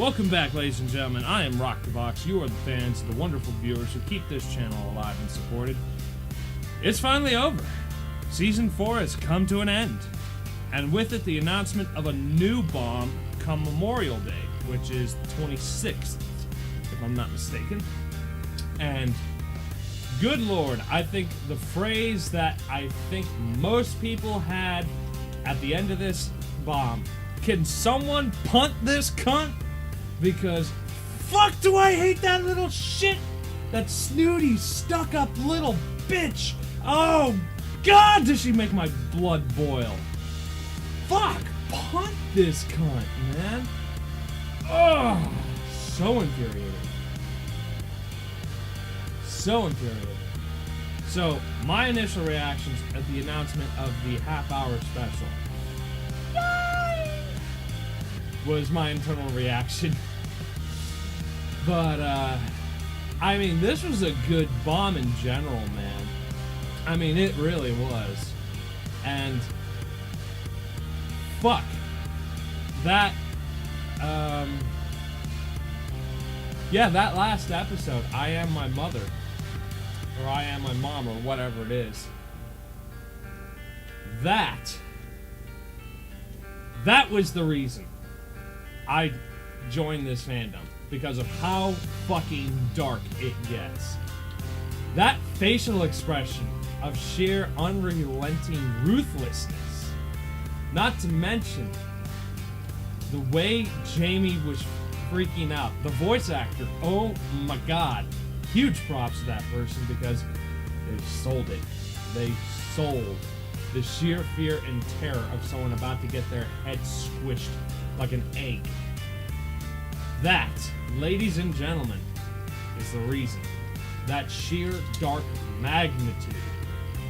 Welcome back, ladies and gentlemen. I am Rockthevox. You are the fans, the wonderful viewers who keep this channel alive and supported. It's finally over. Season 4 has come to an end. And with it, the announcement of a new bomb come Memorial Day, which is the 26th, if I'm not mistaken. And good lord, I think the phrase that I think most people had at the end of this bomb, can someone punt this cunt? Because fuck do I hate that little shit! That snooty, stuck-up little bitch! Oh god, does she make my blood boil! Fuck! Punt this cunt, man! Oh, so infuriating. So infuriating. So, my initial reactions at the announcement of the half-hour special was my internal reaction. But, I mean, this was a good bomb in general, man. I mean, it really was. And, fuck. That, yeah, that last episode, I Am My Mother, or I Am My Mom, or whatever it is. That was the reason I joined this fandom, because of how fucking dark it gets. That facial expression of sheer unrelenting ruthlessness, not to mention the way Jamie was freaking out. The voice actor, oh my god, huge props to that person, because they sold it. They sold the sheer fear and terror of someone about to get their head squished like an egg. That, ladies and gentlemen, is the reason. That sheer dark magnitude.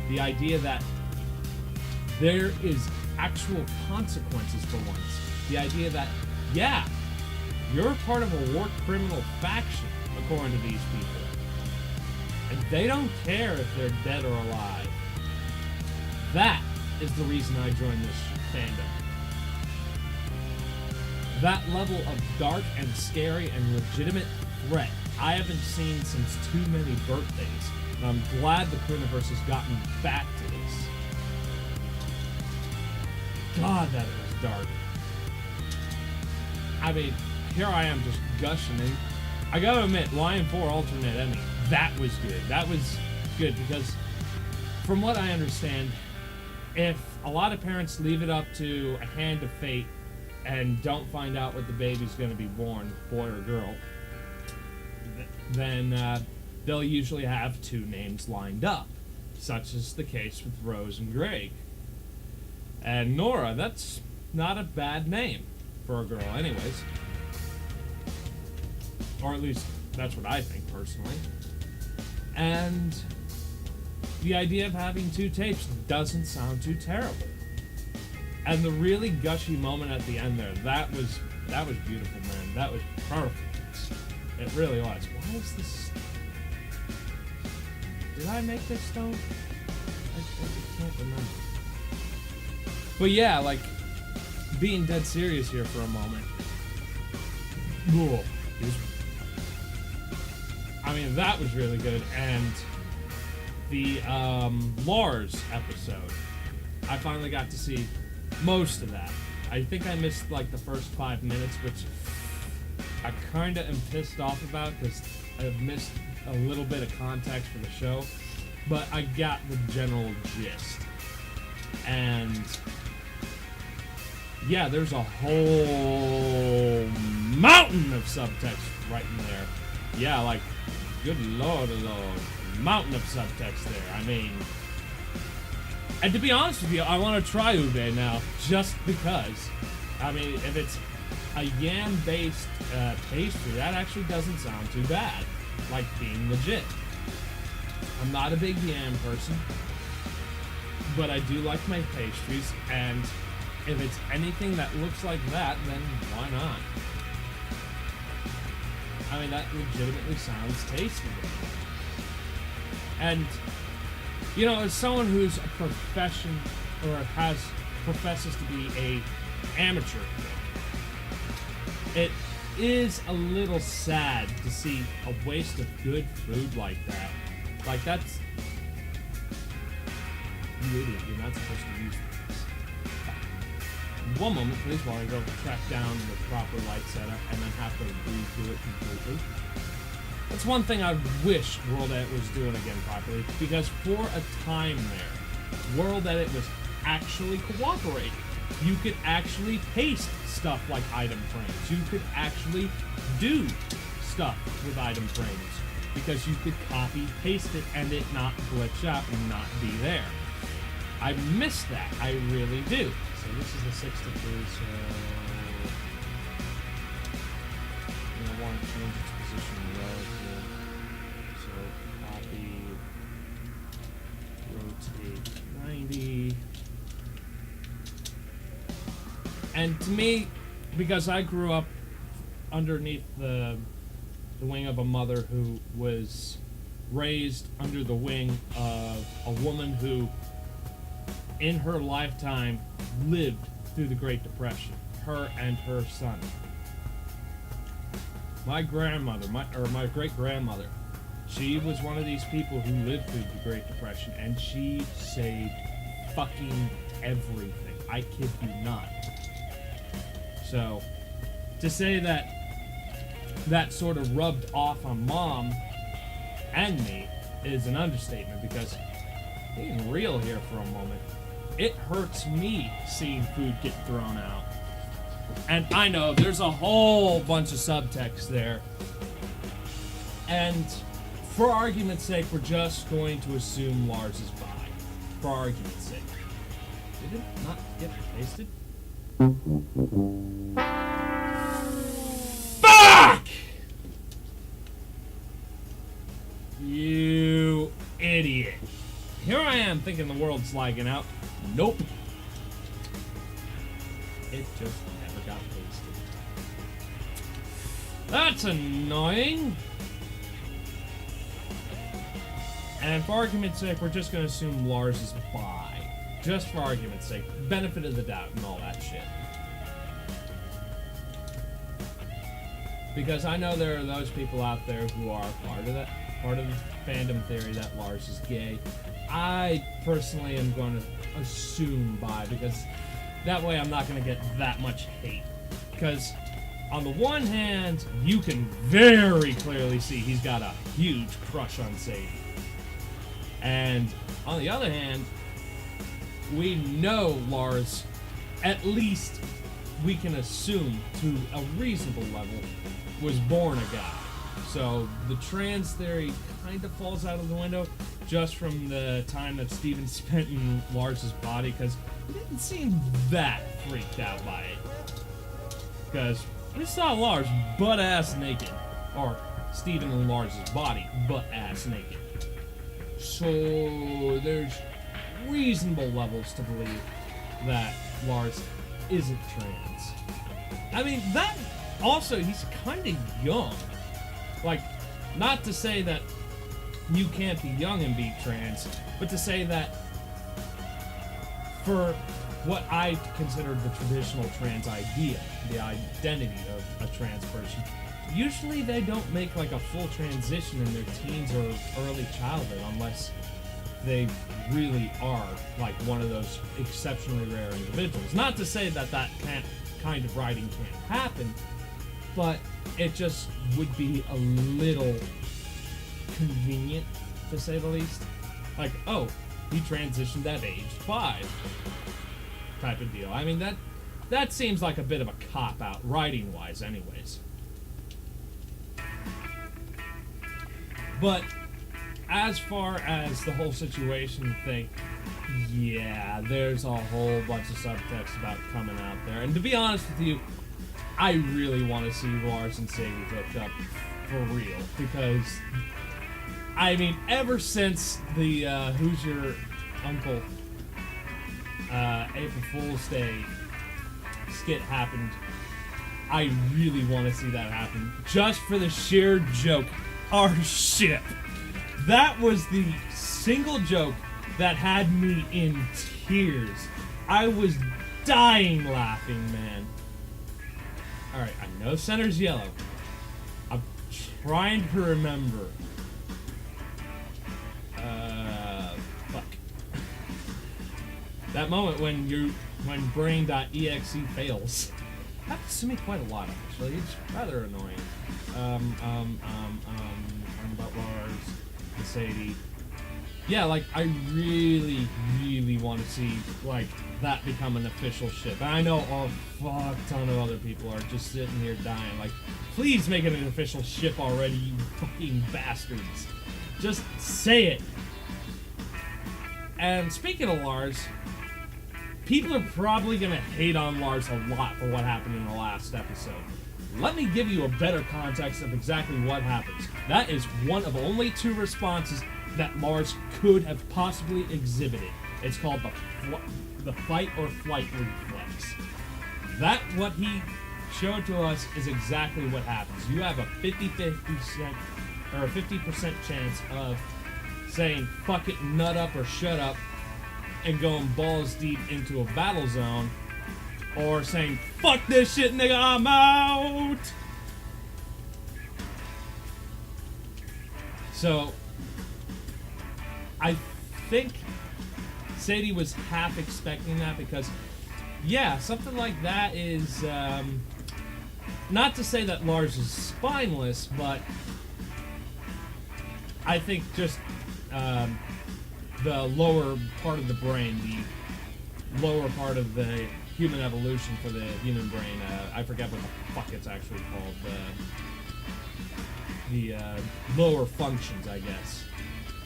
The idea that there is actual consequences for once. The idea that, yeah, you're part of a war criminal faction, according to these people. And they don't care if they're dead or alive. That is the reason I joined this fandom. That level of dark and scary and legitimate threat I haven't seen since too many birthdays. And I'm glad the Queenverse has gotten back to this. God, that was dark. I mean, here I am just gushing, and I gotta admit, Lion 4 alternate ending, that was good. That was good, because from what I understand, if a lot of parents leave it up to a hand of fate and don't find out what the baby's going to be born, boy or girl, then they'll usually have two names lined up, such as the case with Rose and Greg. And Nora, that's not a bad name for a girl anyways. Or at least, that's what I think personally. And the idea of having two tapes doesn't sound too terrible. And the really gushy moment at the end there, that was beautiful, man. That was perfect. It really was. Why is this... Did I make this stone? I can't remember. But yeah, like, being dead serious here for a moment. I mean, that was really good. And the Lars episode, I finally got to see most of that. I think I missed like the first 5 minutes, which I kind of am pissed off about, because I've missed a little bit of context for the show, but I got the general gist. And yeah, there's a whole mountain of subtext right in there. Yeah, like, good lord, mountain of subtext there. I mean, and to be honest with you, I want to try ube now, just because. I mean, if it's a yam-based pastry, that actually doesn't sound too bad, like being legit. I'm not a big yam person, but I do like my pastries, and if it's anything that looks like that, then why not? I mean, that legitimately sounds tasty. And, you know, as someone who's a profession, or professes to be a amateur, it is a little sad to see a waste of good food like that. Like, that's... You idiot, you're not supposed to use this. One moment, please, while I go track down the proper light setup and then have to redo it completely. That's one thing I wish World Edit was doing again properly, because for a time there, World Edit was actually cooperating. You could actually paste stuff like item frames. You could actually do stuff with item frames, because you could copy, paste it, and it not glitch out and not be there. I miss that. I really do. So this is the 6 degree, so I want to change its position relative. So copy, rotate 90. And to me, because I grew up underneath the wing of a mother who was raised under the wing of a woman who, in her lifetime, lived through the Great Depression. Her and her son. My grandmother, my great-grandmother, she was one of these people who lived through the Great Depression, and she saved fucking everything. I kid you not. So, to say that that sort of rubbed off on Mom and me is an understatement, because being real here for a moment, it hurts me seeing food get thrown out. And I know there's a whole bunch of subtext there. And for argument's sake, we're just going to assume Lars is by. For argument's sake. Did it not get pasted? Fuck! You idiot. Here I am thinking the world's lagging out. Nope. It just never got pasted. That's annoying. And for argument's sake, we're just going to assume Lars is by. Just for argument's sake. Benefit of the doubt and all that shit. Because I know there are those people out there who are part of the fandom theory that Lars is gay. I personally am going to assume by, because that way I'm not going to get that much hate. Because on the one hand, you can very clearly see he's got a huge crush on Sadie. And on the other hand, we know Lars, at least we can assume to a reasonable level, was born a guy. So the trans theory kind of falls out of the window just from the time that Steven spent in Lars's body, because he didn't seem that freaked out by it. Because we saw Lars butt-ass naked. Or Steven in Lars's body, butt-ass naked. So there's reasonable levels to believe that Lars isn't trans. I mean, that also, he's kind of young. Like, not to say that you can't be young and be trans, but to say that for what I consider the traditional trans idea, the identity of a trans person, usually they don't make like a full transition in their teens or early childhood unless they really are like one of those exceptionally rare individuals. Not to say that that kind of writing can't happen, but it just would be a little convenient, to say the least. Like, oh, he transitioned at age 5 type of deal. I mean, that seems like a bit of a cop-out, writing-wise anyways. But as far as the whole situation thing, yeah, there's a whole bunch of subtext about coming out there. And to be honest with you, I really want to see Lars and Sadie hooked up for real. Because, I mean, ever since the Who's Your Uncle April Fool's Day skit happened, I really want to see that happen. Just for the sheer joke. Our ship. That was the single joke that had me in tears. I was dying laughing, man. Alright, I know center's yellow. I'm trying to remember. Fuck. That moment when brain.exe fails. Happens to me quite a lot, actually. It's rather annoying. About Lars, the Sadie. Yeah, like, I really, really want to see, like, that become an official ship. And I know a fuck ton of other people are just sitting here dying. Like, please make it an official ship already, you fucking bastards. Just say it. And speaking of Lars, people are probably going to hate on Lars a lot for what happened in the last episode. Let me give you a better context of exactly what happens. That is one of only 2 responses that Lars could have possibly exhibited. It's called the fight or flight reflex. That, what he showed to us, is exactly what happens. You have a 50% chance of saying fuck it, nut up, or shut up, and going balls deep into a battle zone, or saying fuck this shit, nigga, I'm out. So I think Sadie was half expecting that, because yeah, something like that is not to say that Lars is spineless, but I think just the lower part of the brain, the lower part of the human evolution for the human brain, I forget what the fuck it's actually called, the lower functions, I guess.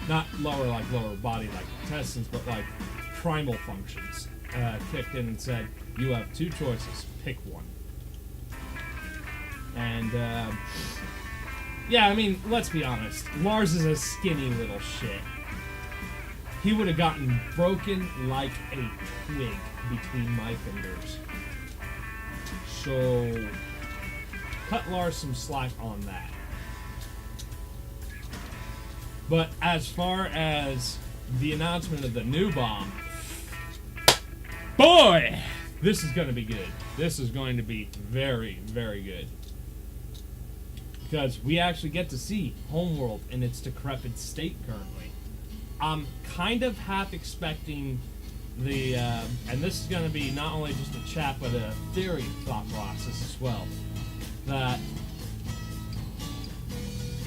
Not lower like lower body like intestines, but like primal functions kicked in and said, you have 2 choices, pick one. And yeah, I mean, let's be honest, Lars is a skinny little shit. He would have gotten broken like a twig between my fingers. So cut Lars some slack on that. But as far as the announcement of the new bomb, boy, this is going to be good. This is going to be very, very good. Because we actually get to see Homeworld in its decrepit state currently. I'm kind of half expecting the, and this is going to be not only just a chat, but a theory thought process as well, that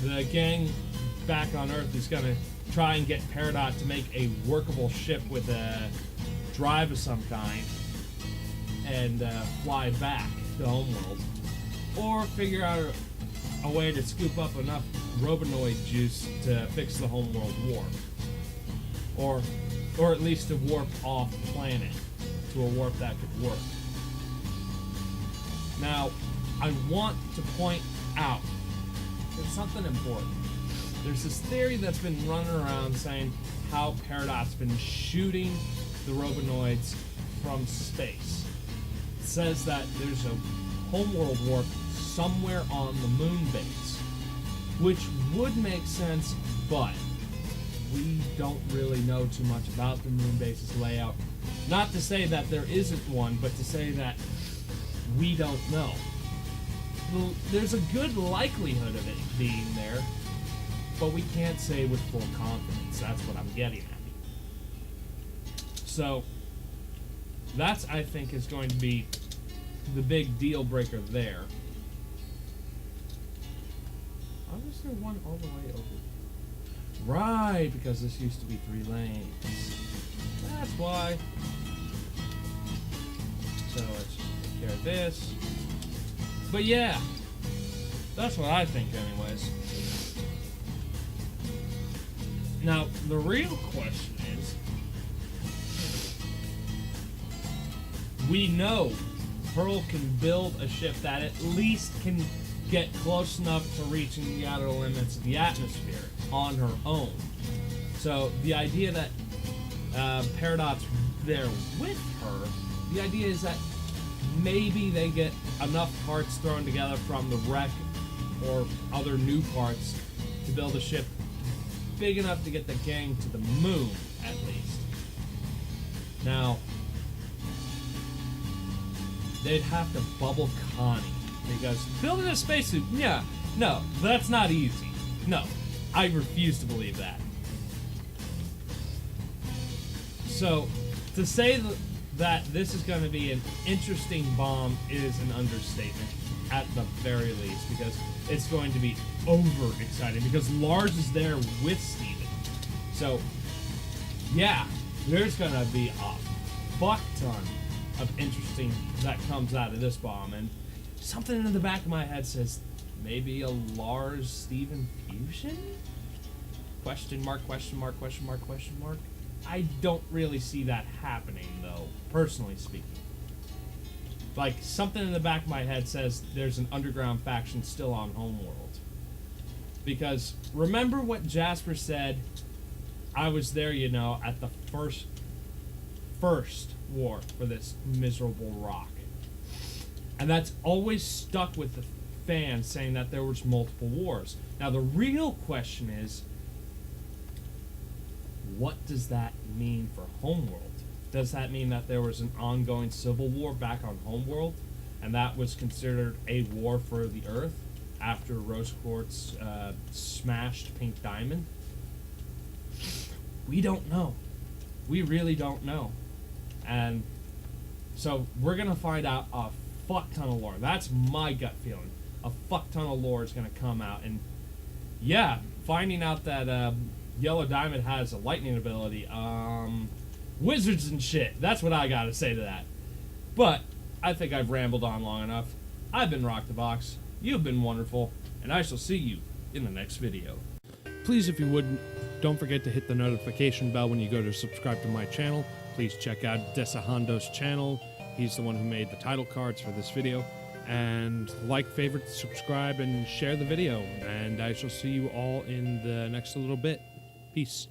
the gang back on Earth is going to try and get Peridot to make a workable ship with a drive of some kind and fly back to Homeworld, or figure out a way to scoop up enough Robonoid juice to fix the Homeworld warp, or at least to warp off planet to a warp that could work. Now, I want to point out there's something important. There's this theory that's been running around saying how Peridot's been shooting the Robonoids from space. It says that there's a Homeworld warp somewhere on the moon base, which would make sense, but we don't really know too much about the moon base's layout. Not to say that there isn't one, but to say that we don't know. Well, there's a good likelihood of it being there, but we can't say with full confidence. That's what I'm getting at. So, that's, I think, is going to be the big deal breaker there. Why was there one all the way over? Right, because this used to be 3 lanes. That's why. So let's just take care of this. But yeah, that's what I think anyways. Now, the real question is, we know Pearl can build a ship that at least can get close enough to reaching the outer limits of the atmosphere on her own. So the idea that Peridot's there with her, the idea is that maybe they get enough parts thrown together from the wreck or other new parts to build a ship big enough to get the gang to the moon, at least. Now, they'd have to bubble Connie Because building a spacesuit, yeah, no, that's not easy. No, I refuse to believe that. So, to say that this is going to be an interesting bomb is an understatement, at the very least, because it's going to be over-exciting, because Lars is there with Steven. So, yeah, there's going to be a fuck ton of interesting that comes out of this bomb, and something in the back of my head says, maybe a Lars-Steven fusion? Question mark, question mark, question mark, question mark. I don't really see that happening, though, personally speaking. Like, something in the back of my head says there's an underground faction still on Homeworld. Because, remember what Jasper said? I was there, you know, at the first war for this miserable rock. And that's always stuck with the fans, saying that there was multiple wars. Now, the real question is, what does that mean for Homeworld? Does that mean that there was an ongoing civil war back on Homeworld, and that was considered a war for the Earth after Rose Quartz smashed Pink Diamond? We don't know. We really don't know. And so we're going to find out a fuck ton of lore. That's my gut feeling. A fuck ton of lore is going to come out. And yeah, finding out that Yellow Diamond has a lightning ability, wizards and shit. That's what I got to say to that. But I think I've rambled on long enough. I've been Rockthevox. You've been wonderful. And I shall see you in the next video. Please, if you would, don't forget to hit the notification bell when you go to subscribe to my channel. Please check out Desahando's channel. He's the one who made the title cards for this video. And like, favorite, subscribe, and share the video. And I shall see you all in the next little bit. Peace.